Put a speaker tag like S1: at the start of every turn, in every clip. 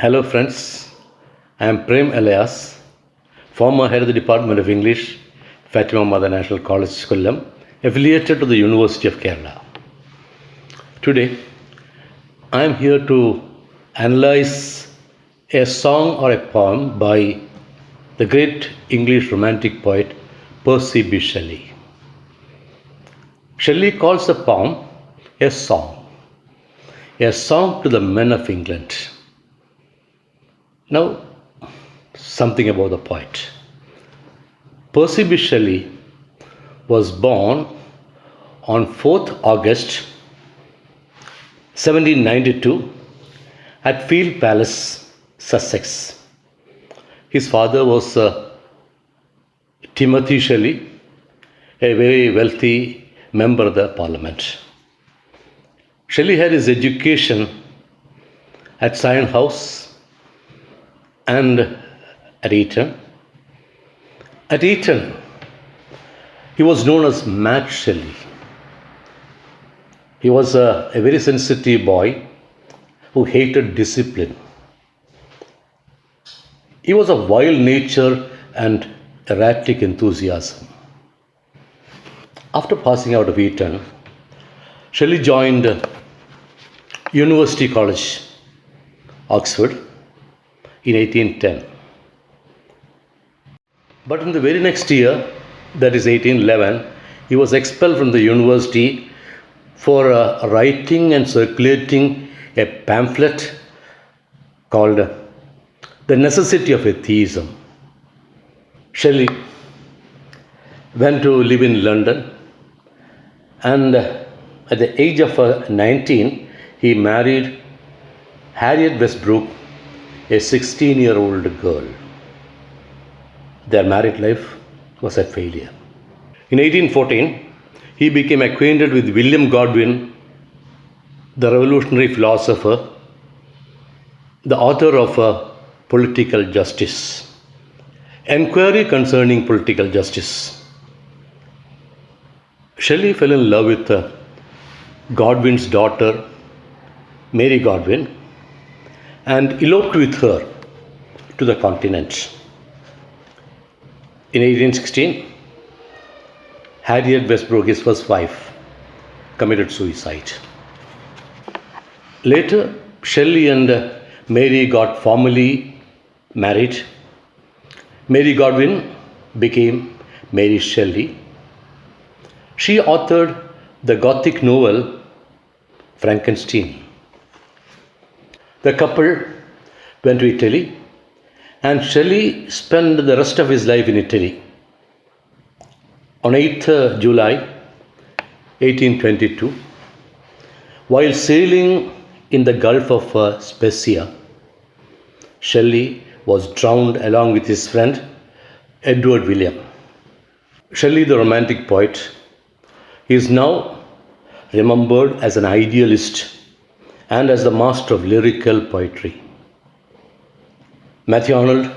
S1: Hello friends, I am Prem Elias, former head of the Department of English, Fatima Mother National College, Kollam, affiliated to the University of Kerala. Today, I am here to analyze a song or a poem by the great English Romantic poet Percy Bysshe Shelley. Shelley calls the poem a song to the men of England. Now, something about the poet. Percy Bysshe Shelley was born on 4th August 1792 at Field Palace, Sussex. His father was Timothy Shelley, a very wealthy member of the Parliament. Shelley had his education at Sion House and at Eton. At Eton, he was known as Mad Shelley. He was a very sensitive boy who hated discipline. He was a wild nature and erratic enthusiasm. After passing out of Eton, Shelley joined University College, Oxford, in 1810. But in the very next year, that is 1811, he was expelled from the university for writing and circulating a pamphlet called The Necessity of Atheism. Shelley went to live in London, and at the age of 19, he married Harriet Westbrook, a 16-year-old girl. Their married life was a failure. In 1814, he became acquainted with William Godwin, the revolutionary philosopher, the author of Political Justice, Enquiry Concerning Political Justice. Shelley fell in love with Godwin's daughter, Mary Godwin, and eloped with her to the continent. In 1816, Harriet Westbrook, his first wife, committed suicide. Later, Shelley and Mary got formally married. Mary Godwin became Mary Shelley. She authored the Gothic novel Frankenstein. The couple went to Italy, and Shelley spent the rest of his life in Italy. On 8th July 1822, while sailing in the Gulf of Spezzia, Shelley was drowned along with his friend Edward William. Shelley, the Romantic poet, is now remembered as an idealist and as the master of lyrical poetry. Matthew Arnold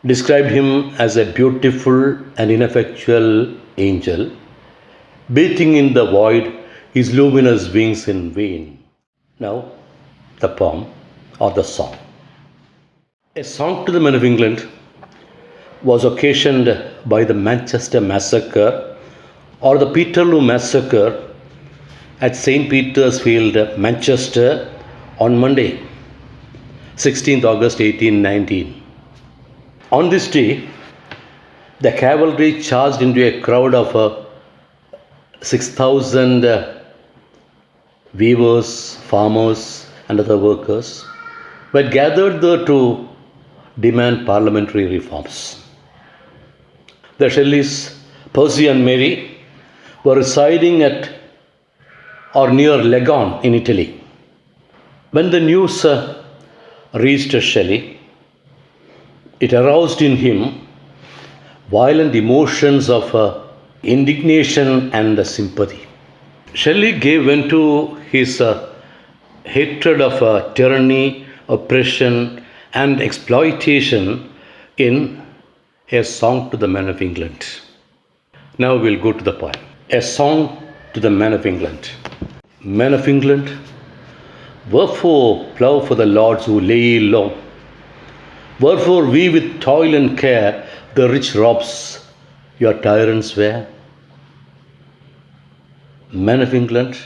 S1: described him as a beautiful and ineffectual angel, bathing in the void his luminous wings in vain. Now, the poem or the song. A Song to the Men of England was occasioned by the Manchester Massacre or the Peterloo Massacre at St. Peter's Field, Manchester, on Monday, 16th August 1819. On this day, the cavalry charged into a crowd of 6,000 weavers, farmers, and other workers who had gathered there to demand parliamentary reforms. The Shelleys, Percy and Mary, were residing at or near Leghorn in Italy. When the news reached Shelley, it aroused in him violent emotions of indignation and sympathy. Shelley gave vent to his hatred of tyranny, oppression, and exploitation in A Song to the Men of England. Now we'll go to the poem. A Song to the Men of England. Men of England, Wherefore plough for the lords who lay low. Wherefore we with toil and care the rich robs your tyrants wear. Men of England,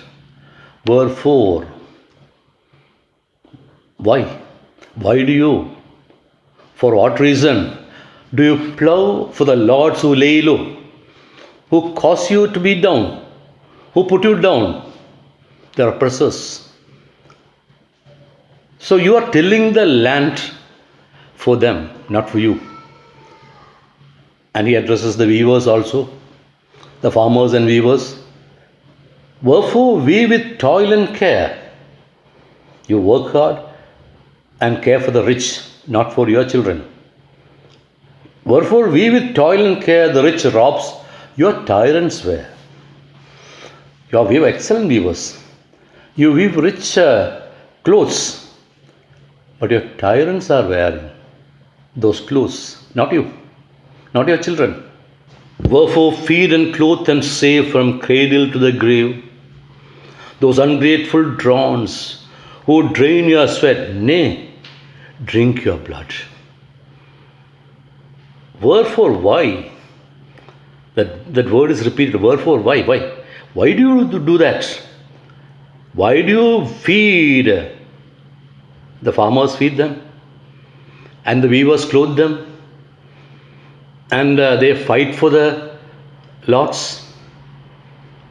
S1: wherefore? Why? Why do you? For what reason do you plough for the lords who lay low, who cause you to be down, who put you down, the oppressors? So you are tilling the land for them, not for you. And he addresses the weavers also, the farmers and weavers. Wherefore we with toil and care, you work hard and care for the rich, not for your children. Wherefore we with toil and care the rich robs your tyrants wear. You weave excellent weavers. You weave rich clothes, but your tyrants are wearing those clothes, not you, not your children. Wherefore feed and clothe and save from cradle to the grave those ungrateful drones who drain your sweat, nay, drink your blood. Wherefore, why? That word is repeated. Wherefore, why? Why do you do that? Why do you feed? The farmers feed them, and the weavers clothe them, and they fight for the lots.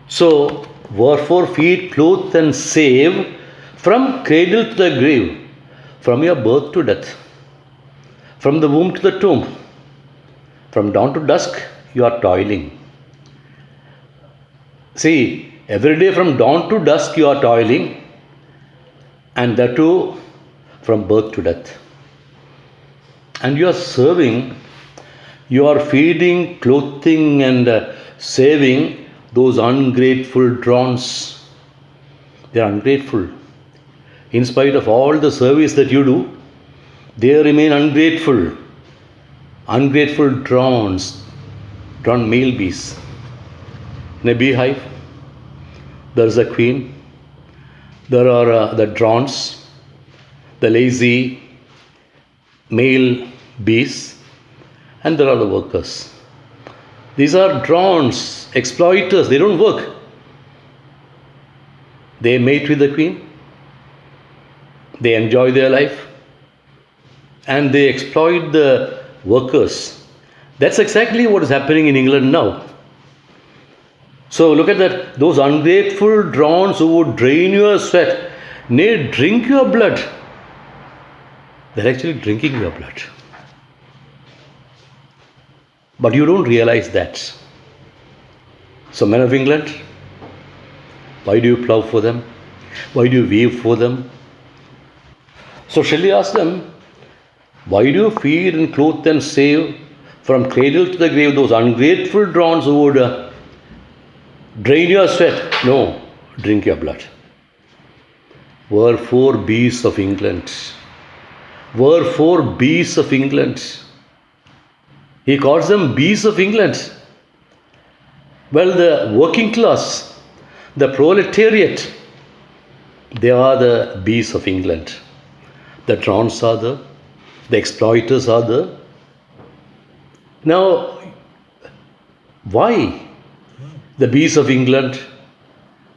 S1: So, wherefore feed, clothe, and save from cradle to the grave, from your birth to death, from the womb to the tomb, from dawn to dusk, you are toiling. See, every day from dawn to dusk you are toiling, and that too from birth to death. And you are serving, you are feeding, clothing, and saving those ungrateful drones. They are ungrateful. In spite of all the service that you do, they remain ungrateful. Ungrateful drones, drone male bees. In a beehive, there is a queen. There are the drones, the lazy male bees, and there are the workers. These are drones, exploiters. They don't work. They mate with the queen. They enjoy their life. And they exploit the workers. That's exactly what is happening in England now. So look at that. Those ungrateful drones who would drain your sweat, nay, drink your blood. They're actually drinking your blood. But you don't realize that. So, men of England, why do you plough for them? Why do you weave for them? So Shelley asked them, why do you feed and clothe and save from cradle to the grave those ungrateful drones who would drain your sweat? No, drink your blood. Wherefore bees of England? Wherefore bees of England? He calls them bees of England. Well, the working class, the proletariat, they are the bees of England. The drones are there, the exploiters are there. Now, why the bees of England?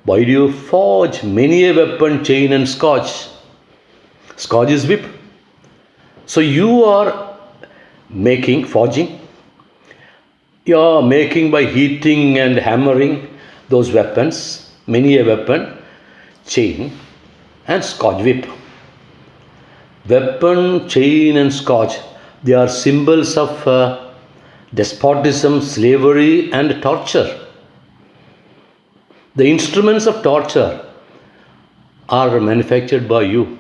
S1: Why do you forge many a weapon, chain and scourge? Scourge is whip. So you are forging. You are making by heating and hammering those weapons, many a weapon, chain and scourge whip. Weapon, chain and scourge, they are symbols of despotism, slavery and torture. The instruments of torture are manufactured by you,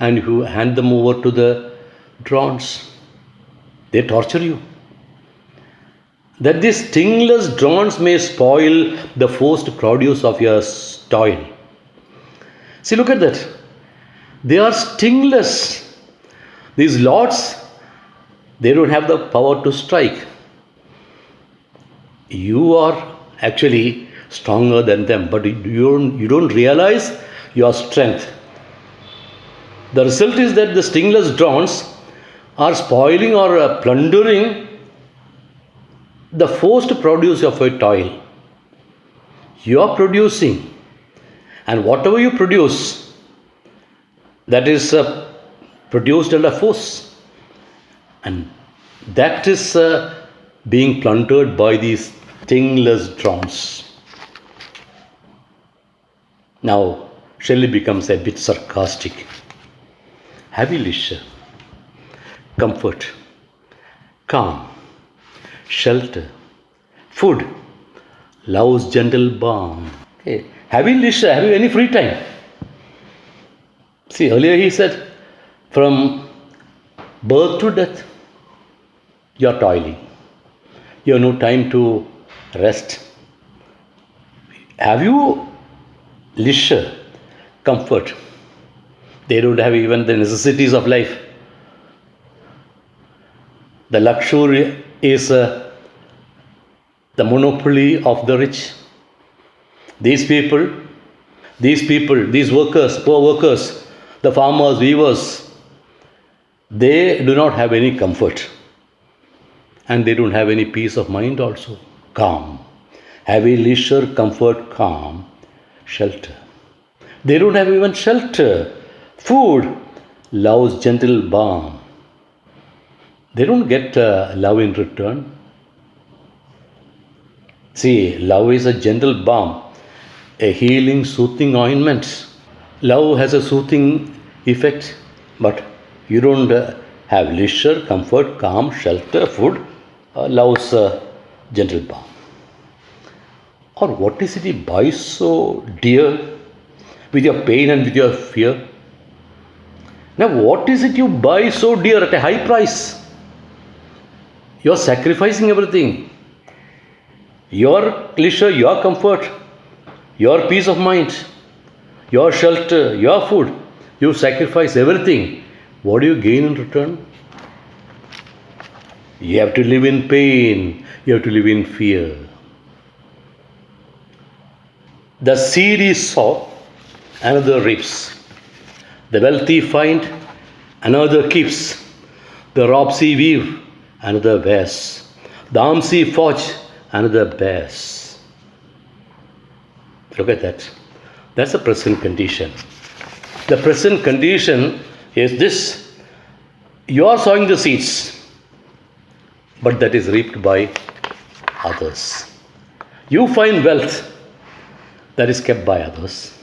S1: and you hand them over to the drones. They torture you. That these stingless drones may spoil the forced produce of your toil. See, look at that. They are stingless. These lords, they don't have the power to strike. You are actually stronger than them, but you don't realize your strength. The result is that the stingless drones are spoiling or plundering the forced produce of a toil. You are producing, and whatever you produce, that is produced under force, and that is being plundered by these stingless drones. Now, Shelley becomes a bit sarcastic. Heavy leisure, comfort, calm, shelter, food, love's gentle balm. Okay. Heavy leisure, have you any free time? See, earlier he said, from birth to death, you are toiling. You have no time to rest. Have you leisure, comfort? They don't have even the necessities of life. The luxury is the monopoly of the rich. These people, these workers, poor workers, the farmers, weavers, they do not have any comfort. And they don't have any peace of mind also. Calm. Heavy leisure, comfort, calm, shelter. They don't have even shelter. Food, love's gentle balm. They don't get love in return. See, love is a gentle balm, a healing, soothing ointment. Love has a soothing effect, but you don't have leisure, comfort, calm, shelter, food, love's gentle balm. Or what is it you buy so dear with your pain and with your fear? Now, what is it you buy so dear at a high price? You are sacrificing everything. Your leisure, your comfort, your peace of mind, your shelter, your food. You sacrifice everything. What do you gain in return? You have to live in pain. You have to live in fear. The seed is sown, another reaps. The wealthy find, another keeps. The robes he weave, another wears. The arms he forge, another bears. Look at that. That's the present condition. The present condition is this. You are sowing the seeds, but that is reaped by others. You find wealth that is kept by others.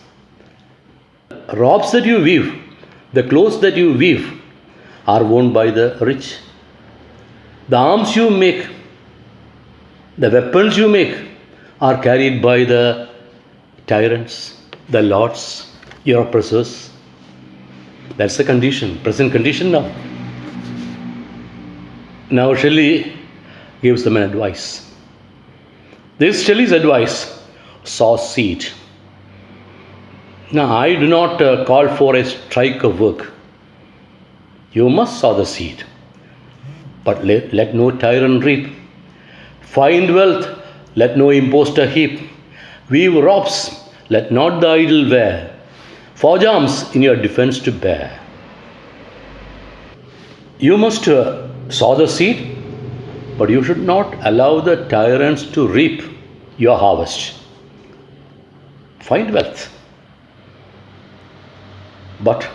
S1: Robes that you weave, the clothes that you weave, are worn by the rich. The arms you make, the weapons you make, are carried by the tyrants, the lords, your oppressors. That's the condition, present condition now. Now Shelley gives them an advice. This Shelley's advice: sow seed. Now, I do not call for a strike of work. You must sow the seed. But let no tyrant reap. Find wealth, let no impostor heap. Weave robes, let not the idle wear. Forge arms in your defense to bear. You must sow the seed, but you should not allow the tyrants to reap your harvest. Find wealth. But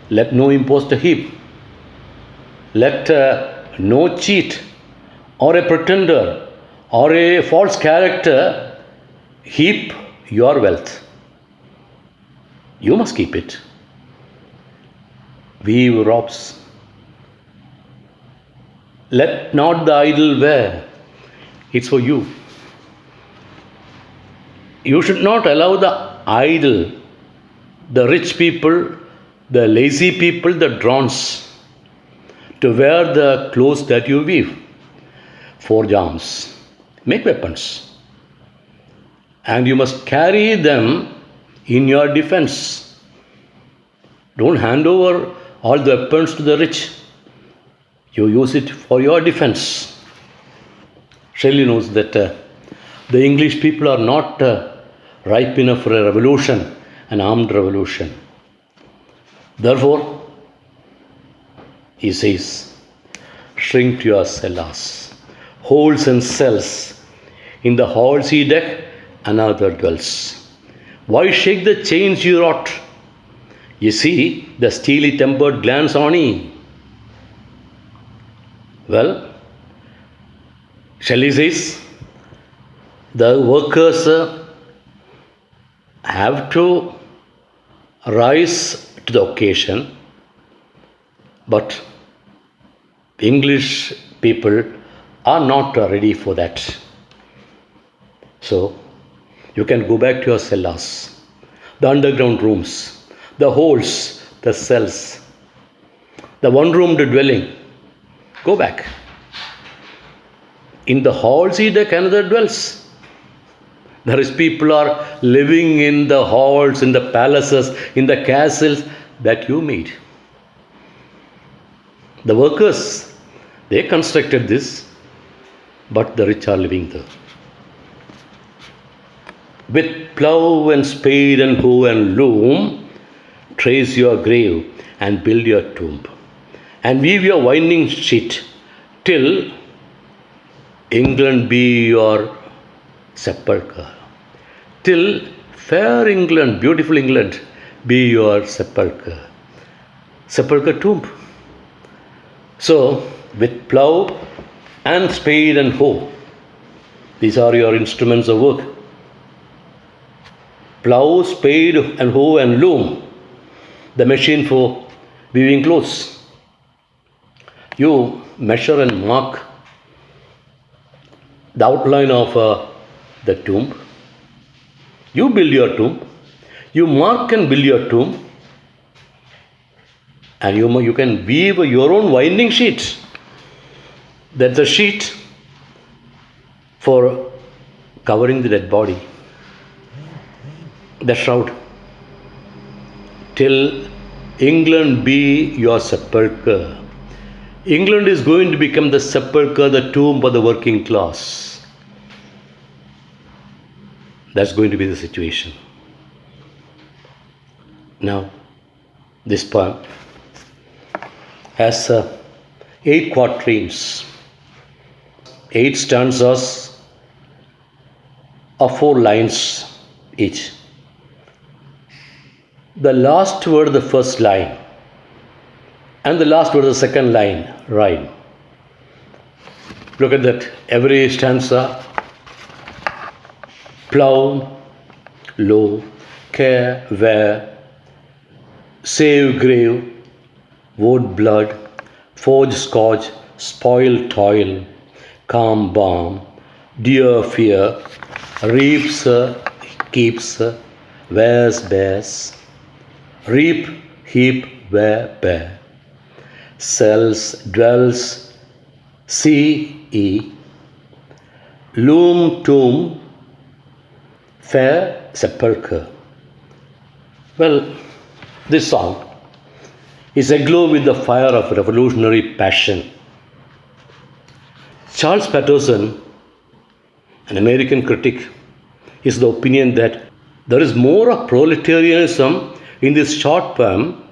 S1: let no impostor heap. Let no cheat or a pretender or a false character heap your wealth. You must keep it. Weave robes. Let not the idle wear. It's for you. You should not allow the idle, the rich people, the lazy people, the drones, to wear the clothes that you weave. Forge arms, make weapons, and you must carry them in your defense. Don't hand over all the weapons to the rich. You use it for your defense. Shelley knows that the English people are not ripe enough for a revolution, an armed revolution. Therefore, he says, shrink to your cellars, holes and cells. In the halls he deck, another dwells. Why shake the chains you wrought? You see the steely tempered glance on ye. Well, Shelley says, the workers have to rise to the occasion, but English people are not ready for that. So, you can go back to your cellars, the underground rooms, the holes, the cells, the one-roomed dwelling. Go back. In the halls he deck another dwells. There is people are living in the halls, in the palaces, in the castles that you made. The workers, they constructed this, but the rich are living there. With plough and spade and hoe and loom, trace your grave and build your tomb, and weave your winding sheet till England be your sepulchre. Till fair England, beautiful England, be your sepulchre. Sepulchre tomb. So, with plough and spade and hoe, these are your instruments of work. Plough, spade and hoe and loom, the machine for weaving clothes. You measure and mark the outline of the tomb. You build your tomb. You mark and build your tomb. And you can weave your own winding sheet. That's a sheet for covering the dead body. The shroud. Till England be your sepulchre. England is going to become the sepulchre, the tomb for the working class. That's going to be the situation. Now, this poem has 8 quatrains, 8 stanzas of 4 lines each. The last word, the first line, and the last word, the second line, rhyme. Look at that. Every stanza, plough, low, care, wear, save grave, vote blood, forge scourge, spoil toil, calm balm, dear fear, reaps, keeps, wears, bears, reap, heap, wear, bear, sells, dwells, see, loom, tomb, fair, sepulchre. Well, this song is aglow with the fire of revolutionary passion. Charles Patterson, an American critic, is the opinion that there is more of proletarianism in this short poem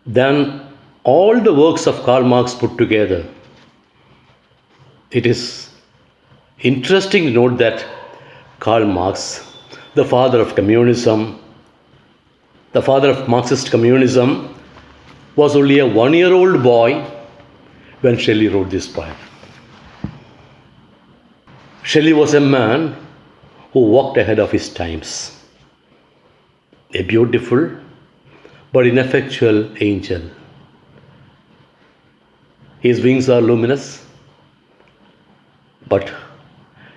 S1: than all the works of Karl Marx put together. It is interesting to note that Karl Marx, the father of communism, the father of Marxist communism, was only a 1-year-old boy when Shelley wrote this poem. Shelley was a man who walked ahead of his times. A beautiful but ineffectual angel. His wings are luminous, but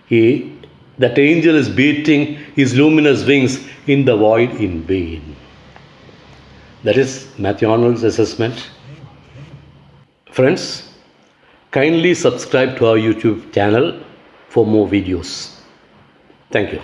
S1: that angel is beating his luminous wings in the void in vain. That is Matthew Arnold's assessment. Friends, kindly subscribe to our YouTube channel for more videos. Thank you.